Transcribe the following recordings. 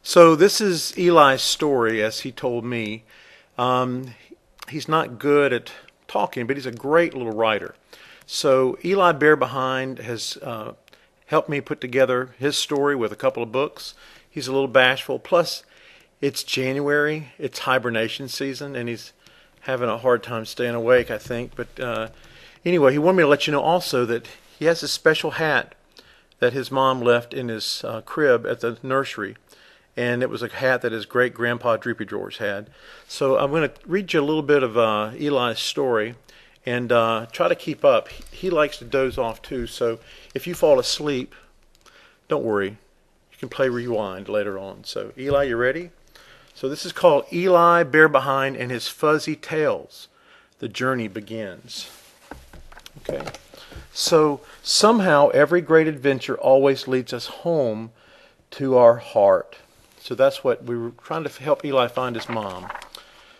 So this is Eli's story, as he told me. Um, he's not good at talking, but he's a great little writer. So Eli Behind has helped me put together his story with a couple of books. He's a little bashful. Plus, it's January, it's hibernation season, and he's having a hard time staying awake, I think. But anyway, he wanted me to let you know also that he has a special hat that his mom left in his crib at the nursery. And it was a hat that his great-grandpa Droopy Drawers had. So I'm going to read you a little bit of Eli's story and try to keep up. He likes to doze off too, so if you fall asleep, don't worry. You can play rewind later on. So Eli, you ready? So this is called Eli Behind and His Fuzzy Tails. The journey begins. Okay. So somehow every great adventure always leads us home to our heart. So that's what we were trying to help Eli find his mom.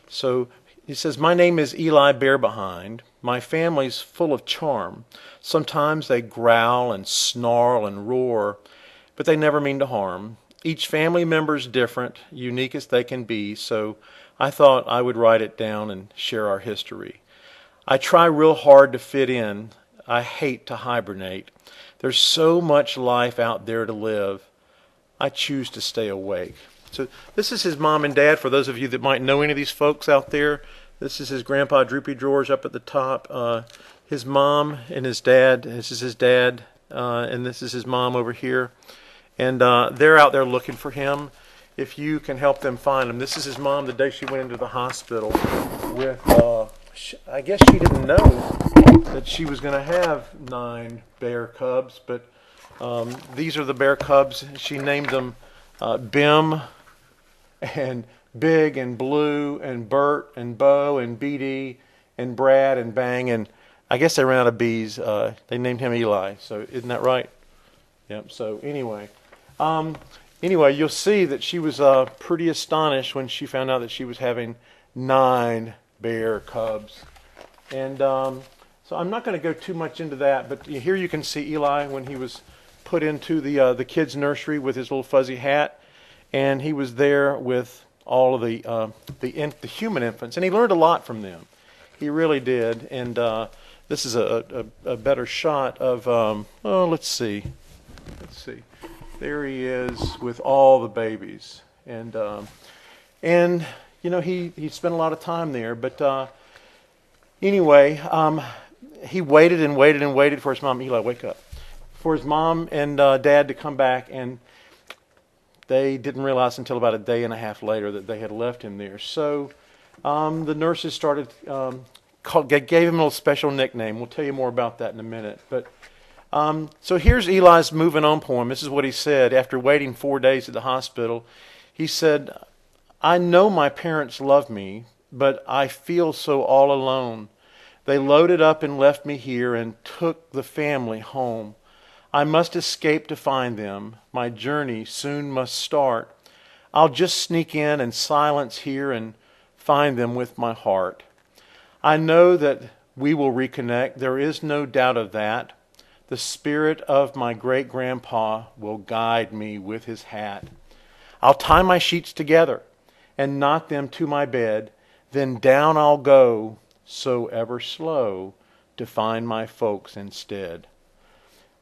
So he says, "My name is Eli Behind. My family's full of charm. Sometimes they growl and snarl and roar, but they never mean to harm. Each family member's different, unique as they can be, so I thought I would write it down and share our history. I try real hard to fit in. I hate to hibernate. There's so much life out there to live. I choose to stay awake." So this is his mom and dad. For those of you that might know any of these folks out there, this is his grandpa Droopy Drawers up at the top. His mom and his dad. This is his dad, and this is his mom over here. And they're out there looking for him. If you can help them find him. This is his mom the day she went into the hospital with, I guess she didn't know that she was going to have 9 bear cubs, but these are the bear cubs. She named them Bim and Big and Blue and Bert and Bo and BD and Brad and Bang, and I guess they ran out of B's. They named him Eli. So isn't that right? Yep. So anyway, you'll see that she was pretty astonished when she found out that she was having 9 bear cubs, and so I'm not going to go too much into that. But here you can see Eli when he was put into the kids' nursery with his little fuzzy hat, and he was there with all of the human infants, and he learned a lot from them. He really did. And this is a better shot of let's see, there he is with all the babies, and you know he spent a lot of time there. But anyway, he waited and waited and waited for his mom. Eli, wake up. For his mom and dad to come back, and they didn't realize until about a day and a half later that they had left him there. So the nurses started, gave him a little special nickname. We'll tell you more about that in a minute. But so here's Eli's moving on poem. This is what he said after waiting 4 days at the hospital. He said, "I know my parents love me, but I feel so all alone. They loaded up and left me here and took the family home. I must escape to find them. My journey soon must start. I'll just sneak in silence here and find them with my heart. I know that we will reconnect. There is no doubt of that. The spirit of my great-grandpa will guide me with his hat. I'll tie my sheets together and knot them to my bed. Then down I'll go, so ever slow, to find my folks instead.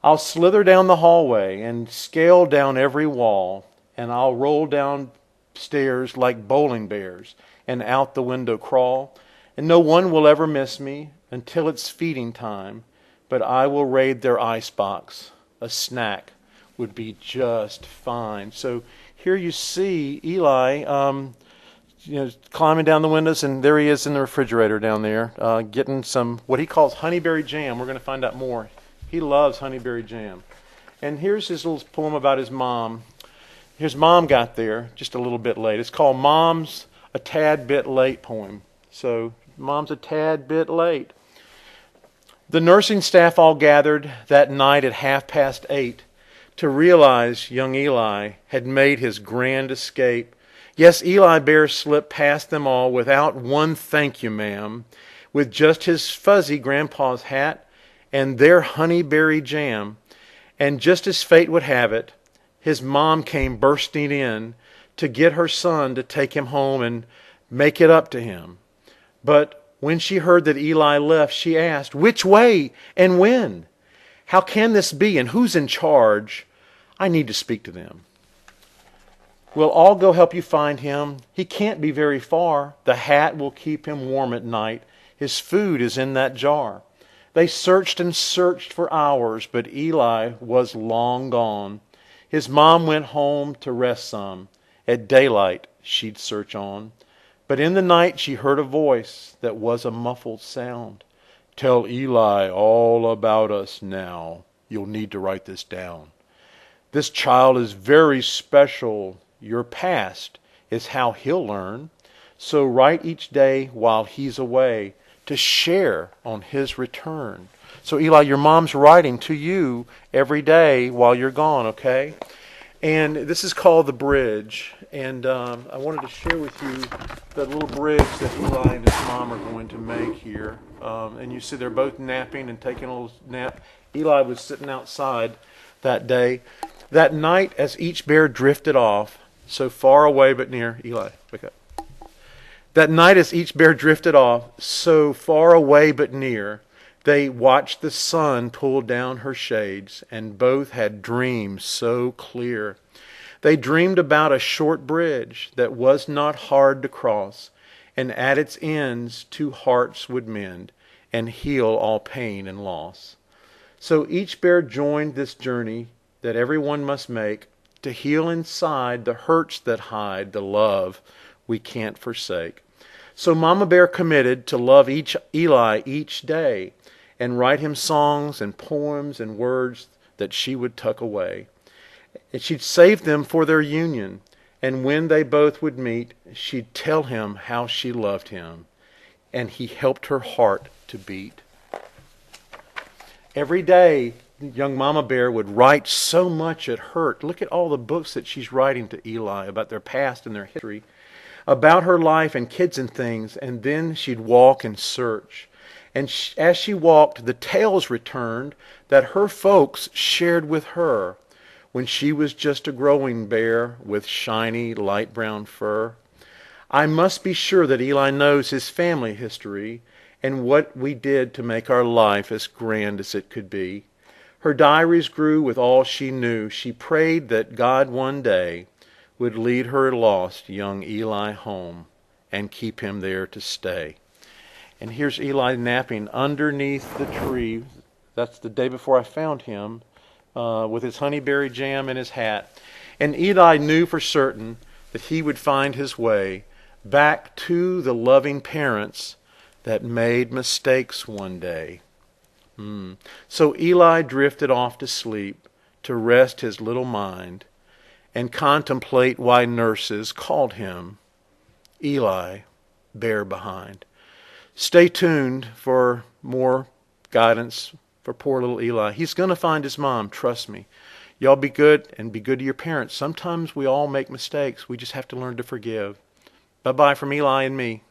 I'll slither down the hallway and scale down every wall, and I'll roll down stairs like bowling bears and out the window crawl, and no one will ever miss me until it's feeding time, but I will raid their icebox. A snack would be just fine." So here you see Eli climbing down the windows, and there he is in the refrigerator down there, getting some what he calls honeyberry jam. We're going to find out more. He loves honeyberry jam. And here's his little poem about his mom. His mom got there just a little bit late. It's called Mom's a Tad Bit Late poem. So Mom's a tad bit late. The nursing staff all gathered that night at 8:30 to realize young Eli had made his grand escape. Yes, Eli Bear slipped past them all without one "thank you, ma'am," with just his fuzzy grandpa's hat and their honeyberry jam. And just as fate would have it, his mom came bursting in to get her son to take him home and make it up to him. But when she heard that Eli left, she asked, "Which way and when? How can this be, and who's in charge? I need to speak to them." "We'll all go help you find him. He can't be very far. The hat will keep him warm at night. His food is in that jar." They searched and searched for hours, but Eli was long gone. His mom went home to rest some. At daylight she'd search on. But in the night she heard a voice that was a muffled sound. "Tell Eli all about us now. You'll need to write this down. This child is very special. Your past is how he'll learn. So write each day while he's away to share on his return." So Eli, your mom's writing to you every day while you're gone, okay? And this is called The Bridge. And I wanted to share with you the little bridge that Eli and his mom are going to make here. And you see they're both napping and taking a little nap. Eli was sitting outside that day. That night, as each bear drifted off, so far away but near. Eli, wake up. That night, as each bear drifted off, so far away but near, they watched the sun pull down her shades, and both had dreams so clear. They dreamed about a short bridge that was not hard to cross, and at its ends two hearts would mend and heal all pain and loss. So each bear joined this journey that everyone must make to heal inside the hurts that hide the love we can't forsake. So Mama Bear committed to love Eli each day and write him songs and poems and words that she would tuck away. And she'd save them for their union, and when they both would meet, she'd tell him how she loved him, and he helped her heart to beat. Every day, young Mama Bear would write so much it hurt. Look at all the books that she's writing to Eli about their past and their history, about her life and kids and things, and then she'd walk and search. And as she walked, the tales returned that her folks shared with her when she was just a growing bear with shiny light brown fur. I must be sure that Eli knows his family history and what we did to make our life as grand as it could be. Her diaries grew with all she knew. She prayed that God one day would lead her lost young Eli home and keep him there to stay. And here's Eli napping underneath the tree. That's the day before I found him, with his honeyberry jam in his hat. And Eli knew for certain that he would find his way back to the loving parents that made mistakes one day. So Eli drifted off to sleep to rest his little mind and contemplate why nurses called him Eli Bear Behind. Stay tuned for more guidance for poor little Eli. He's going to find his mom, trust me. Y'all be good and be good to your parents. Sometimes we all make mistakes. We just have to learn to forgive. Bye-bye from Eli and me.